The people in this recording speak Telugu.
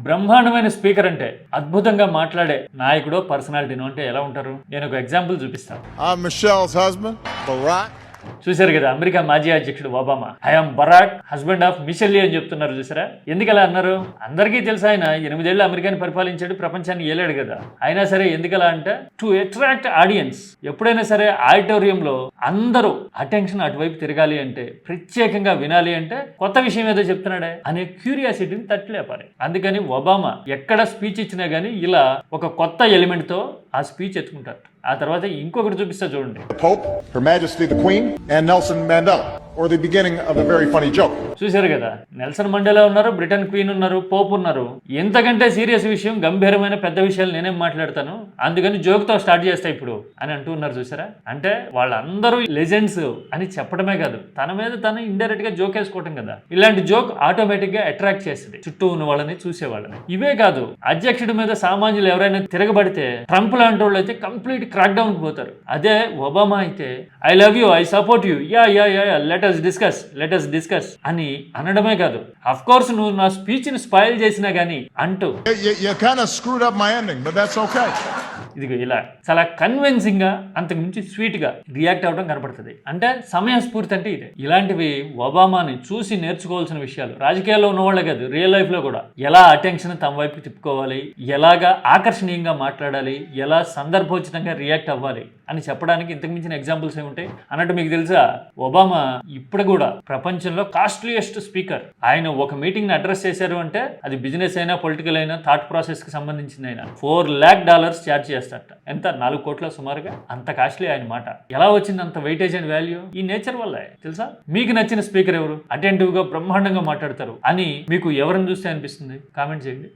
బ్రహ్మాండమైన స్పీకర్ అంటే అద్భుతంగా మాట్లాడే నాయకుడో పర్సనాలిటీనో అంటే ఎలా ఉంటారు? నేను ఒక ఎగ్జాంపుల్ చూపిస్తాను. Michelle's husband, Barack. చూశారు కదా, అమెరికా మాజీ అధ్యక్షుడు Obama I'm Barack husband of Michelle అని చెప్తున్నారు. చూసారా? ఎందుకు అలా అన్నారు? అందరికీ తెలుసు ఆయన 8 ఏళ్ళు అమెరికాని పరిపాలించాడు, ప్రపంచాన్ని ఏలాడు కదా. అయినా సరే ఎందుకలా అంటే టు అట్రాక్ట్ ఆడియన్స్. ఎప్పుడైనా సరే ఆడిటోరియంలో అందరూ అటెన్షన్ అటువైపు తిరగాలి అంటే, ప్రత్యేకంగా వినాలి అంటే కొత్త విషయం ఏదో చెప్తున్నాడే అనే క్యూరియాసిటీని తట్టులేపాలి. అందుకని ఒబామా ఎక్కడ స్పీచ్ ఇచ్చినా గానీ ఇలా ఒక కొత్త ఎలిమెంట్ తో ఆ స్పీచ్ ఎత్తుకుంటారు. ఆ తర్వాత ఇంకొకటి చూపిస్తా చూడండి. Pope, Her Majesty the Queen, and Nelson Mandela, or the beginning of a very funny joke. చూశారు కదా, నెల్సన్ మండేలా ఉన్నారు, బ్రిటన్ క్వీన్ ఉన్నారు, పోప్ ఉన్నారు. ఎంతకంటే సీరియస్ విషయం, గంభీరమైన పెద్ద విషయాలు నేనేం మాట్లాడతాను, అందుకని జోక్తో స్టార్ట్ చేస్తా ఇప్పుడు అని అంటూ ఉన్నారు. చూసారా? అంటే వాళ్ళందరూ లెజెండ్స్ అని చెప్పడమే కాదు, తన మీద తను ఇండైరెక్ట్ గా జోక్ వేసుకోవటం కదా. ఇలాంటి జోక్ ఆటోమేటిక్ గా అట్రాక్ట్ చేస్తుంది చుట్టూ ఉన్న వాళ్ళని, చూసే వాళ్ళని. ఇవే కాదు, అధ్యక్షుడి మీద సామాన్యులు ఎవరైనా తిరగబడితే, ట్రంప్ లాంటి వాళ్ళు అయితే కంప్లీట్ క్రాక్ డౌన్ పోతారు. అదే ఒబామా అయితే I love you, I support you, yeah yeah yeah let us discuss అని అనడమే కాదు, అఫ్ కోర్స్ నువ్వు నా స్పీచ్ ని స్పాయిల్ చేసినా గానీ అంటూ You kind of screwed up my ending, but that's okay. ఇదిగో ఇలా చాలా కన్విన్సింగ్ గా, అంతకు మించి స్వీట్ గా రియాక్ట్ అవ్వడం కనపడుతుంది. అంటే సమయస్ఫూర్తి అంటే ఇదే. ఇలాంటివి ఒబామాని చూసి నేర్చుకోవాల్సిన విషయాలు. రాజకీయాల్లో ఉన్నవాళ్ళే కాదు, రియల్ లైఫ్ లో కూడా ఎలా అటెన్షన్ తమ వైపు తిప్పుకోవాలి, ఎలాగా ఆకర్షణీయంగా మాట్లాడాలి, ఎలా సందర్భోచితంగా రియాక్ట్ అవ్వాలి అని చెప్పడానికి ఇంతకు మించిన ఎగ్జాంపుల్స్ ఏముంటాయి అన్నట్టు. మీకు తెలుసా, ఒబామా ఇప్పుడు కూడా ప్రపంచంలో కాస్ట్లీయెస్ట్ స్పీకర్. ఆయన ఒక మీటింగ్ ని అడ్రస్ చేశారు అంటే అది బిజినెస్ అయినా, పొలిటికల్ అయినా, థాట్ ప్రాసెస్ కి సంబంధించింది అయినా $4 lakh ఛార్జ్ చేస్తారట. ఎంత? 4 కోట్ల సుమారుగా. అంత కాస్ట్లీ ఆయన మాట. ఎలా వచ్చింది అంత వెయిటేజ్ అండ్ వాల్యూ? ఈ నేచర్ వల్ల. తెలుసా? మీకు నచ్చిన స్పీకర్ ఎవరు? అటెంటివ్ గా బ్రహ్మాండంగా మాట్లాడతారు అని మీకు ఎవరిని చూస్తే అనిపిస్తుంది? కామెంట్ చేయండి.